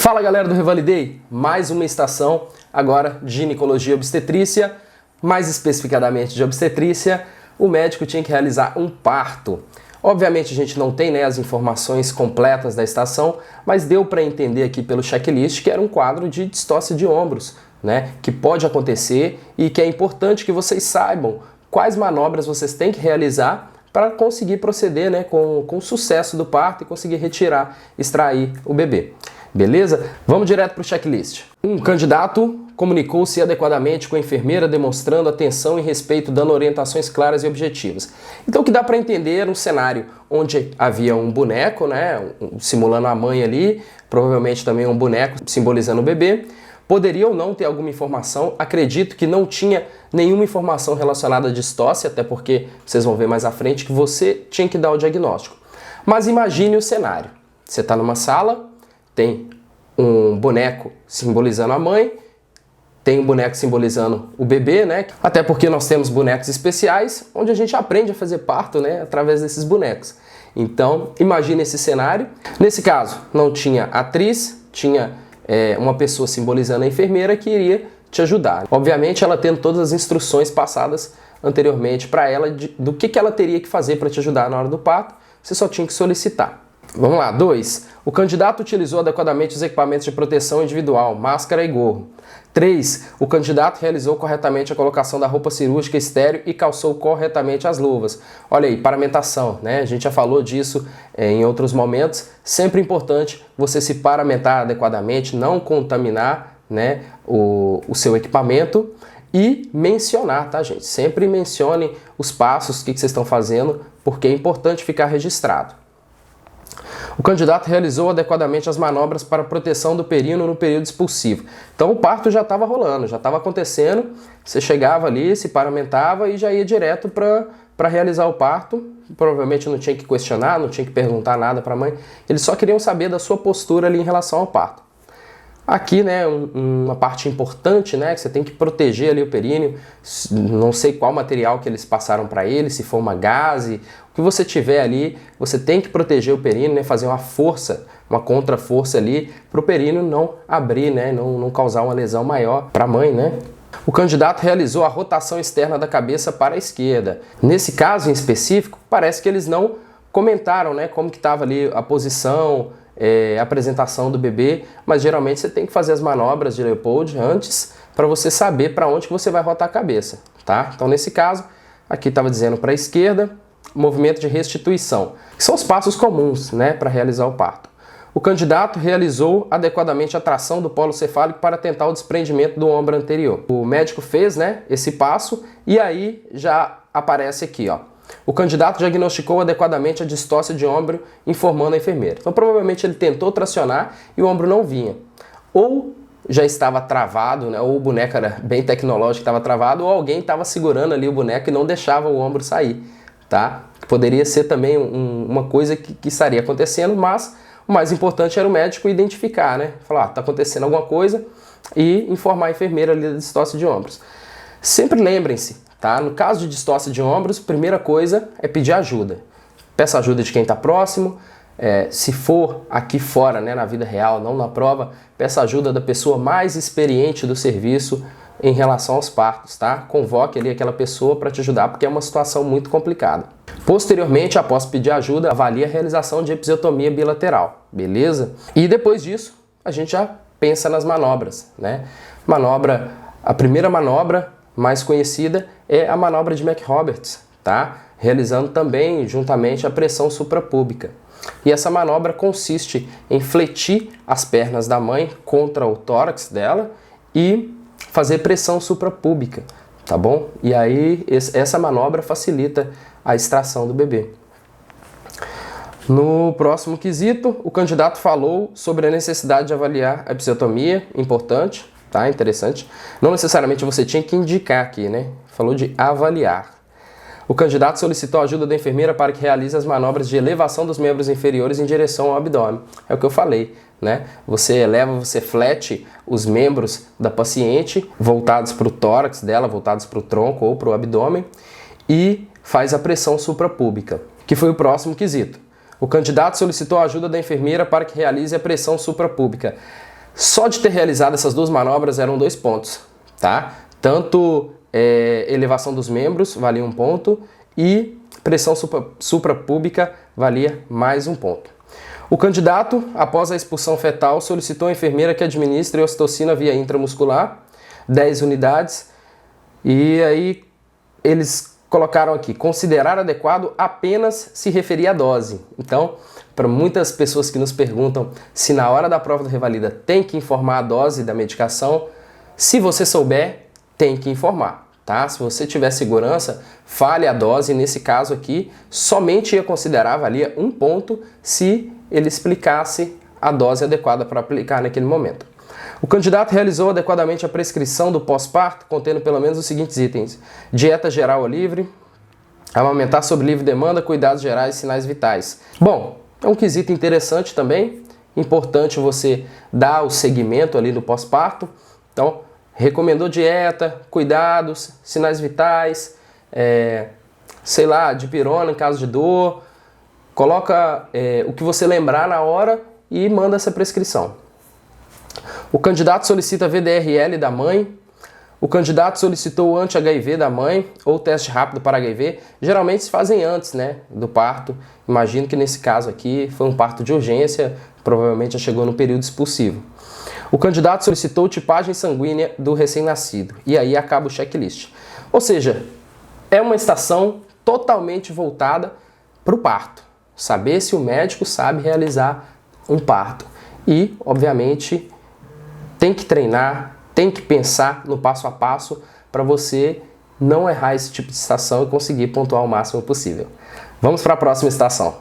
Fala galera do Revalidei, mais uma estação agora de ginecologia e obstetrícia, mais especificadamente de obstetrícia. O médico tinha que realizar um parto. Obviamente a gente não tem as informações completas da estação, mas deu para entender aqui pelo checklist que era um quadro de distócia de ombros, que pode acontecer e que é importante que vocês saibam quais manobras vocês têm que realizar para conseguir proceder com o sucesso do parto e conseguir retirar, extrair o bebê. Beleza? Vamos direto para o checklist. Um candidato comunicou-se adequadamente com a enfermeira, demonstrando atenção e respeito, dando orientações claras e objetivas. Então o que dá para entender era um cenário onde havia um boneco, simulando a mãe ali, provavelmente também um boneco simbolizando o bebê. Poderia ou não ter alguma informação, acredito que não tinha nenhuma informação relacionada à distócia, até porque vocês vão ver mais à frente que você tinha que dar o diagnóstico. Mas imagine o cenário. Você está numa sala, tem um boneco simbolizando a mãe, tem um boneco simbolizando o bebê, Até porque nós temos bonecos especiais, onde a gente aprende a fazer parto, através desses bonecos. Então, imagine esse cenário. Nesse caso, não tinha atriz, tinha uma pessoa simbolizando a enfermeira que iria te ajudar. Obviamente, ela tendo todas as instruções passadas anteriormente para ela do que ela teria que fazer para te ajudar na hora do parto, você só tinha que solicitar. Vamos lá, 2. O candidato utilizou adequadamente os equipamentos de proteção individual, máscara e gorro. 3. O candidato realizou corretamente a colocação da roupa cirúrgica estéril e calçou corretamente as luvas. Olha aí, paramentação, A gente já falou disso em outros momentos. Sempre importante você se paramentar adequadamente, não contaminar o seu equipamento e mencionar, tá, gente? Sempre mencione os passos, o que vocês estão fazendo, porque é importante ficar registrado. O candidato realizou adequadamente as manobras para proteção do períneo no período expulsivo. Então o parto já estava rolando, já estava acontecendo, você chegava ali, se paramentava e já ia direto para realizar o parto. Provavelmente não tinha que questionar, não tinha que perguntar nada para a mãe, eles só queriam saber da sua postura ali em relação ao parto. Aqui, uma parte importante, que você tem que proteger ali o períneo, não sei qual material que eles passaram para ele, se for uma gaze, o que você tiver ali, você tem que proteger o períneo, fazer uma força, uma contra-força ali, para o períneo não abrir, não causar uma lesão maior para a mãe, O candidato realizou a rotação externa da cabeça para a esquerda. Nesse caso em específico, parece que eles não comentaram, como que estava ali a posição, a apresentação do bebê, mas geralmente você tem que fazer as manobras de Leopold antes para você saber para onde que você vai rotar a cabeça, tá? Então nesse caso, aqui estava dizendo para a esquerda, movimento de restituição, que são os passos comuns, para realizar o parto. O candidato realizou adequadamente a tração do polo cefálico para tentar o desprendimento do ombro anterior. O médico fez, esse passo e aí já aparece aqui, ó. O candidato diagnosticou adequadamente a distócia de ombro, informando a enfermeira. Então, provavelmente ele tentou tracionar e o ombro não vinha. Ou já estava travado, ou o boneco era bem tecnológico, estava travado, ou alguém estava segurando ali o boneco e não deixava o ombro sair, tá? Poderia ser também uma coisa que estaria acontecendo, mas o mais importante era o médico identificar, Falar, está acontecendo alguma coisa e informar a enfermeira ali da distócia de ombros. Sempre lembrem-se, tá? No caso de distócia de ombros, primeira coisa é pedir ajuda. Peça ajuda de quem está próximo. Se for aqui fora, na vida real, não na prova, peça ajuda da pessoa mais experiente do serviço em relação aos partos, tá? Convoque ali aquela pessoa para te ajudar, porque é uma situação muito complicada. Posteriormente, após pedir ajuda, avalie a realização de episiotomia bilateral, beleza? E depois disso, a gente já pensa nas manobras, A primeira manobra mais conhecida é a manobra de McRoberts, tá? Realizando também juntamente a pressão suprapúbica. E essa manobra consiste em fletir as pernas da mãe contra o tórax dela e fazer pressão suprapúbica, tá bom? E aí essa manobra facilita a extração do bebê. No próximo quesito, o candidato falou sobre a necessidade de avaliar a episiotomia, importante, tá? Interessante. Não necessariamente você tinha que indicar aqui, Falou de avaliar. O candidato solicitou a ajuda da enfermeira para que realize as manobras de elevação dos membros inferiores em direção ao abdômen. É o que eu falei, Você eleva, você flete os membros da paciente voltados para o tórax dela, voltados para o tronco ou para o abdômen e faz a pressão suprapúbica, que foi o próximo quesito. O candidato solicitou a ajuda da enfermeira para que realize a pressão suprapúbica. Só de ter realizado essas duas manobras eram 2 pontos, tá? Tanto elevação dos membros valia 1 ponto e pressão suprapúbica valia mais 1 ponto. O candidato, após a expulsão fetal, solicitou à enfermeira que administre ocitocina via intramuscular, 10 unidades, e aí eles colocaram aqui, considerar adequado apenas se referir à dose. Então, para muitas pessoas que nos perguntam se na hora da prova do Revalida tem que informar a dose da medicação, se você souber, tem que informar, tá? Se você tiver segurança, fale a dose. Nesse caso aqui, somente ia considerar, valia 1 ponto se ele explicasse a dose adequada para aplicar naquele momento. O candidato realizou adequadamente a prescrição do pós-parto, contendo pelo menos os seguintes itens: dieta geral ou livre, amamentar sob livre demanda, cuidados gerais e sinais vitais. Bom, é um quesito interessante também, importante você dar o segmento ali do pós-parto. Então, recomendou dieta, cuidados, sinais vitais, sei lá, dipirona em caso de dor, coloca o que você lembrar na hora e manda essa prescrição. O candidato solicita VDRL da mãe. O candidato solicitou o anti-HIV da mãe ou teste rápido para HIV. Geralmente se fazem antes, né, do parto. Imagino que nesse caso aqui foi um parto de urgência, provavelmente já chegou no período expulsivo. O candidato solicitou tipagem sanguínea do recém-nascido. E aí acaba o checklist. Ou seja, é uma estação totalmente voltada para o parto. Saber se o médico sabe realizar um parto. E, obviamente, tem que treinar, tem que pensar no passo a passo para você não errar esse tipo de estação e conseguir pontuar o máximo possível. Vamos para a próxima estação.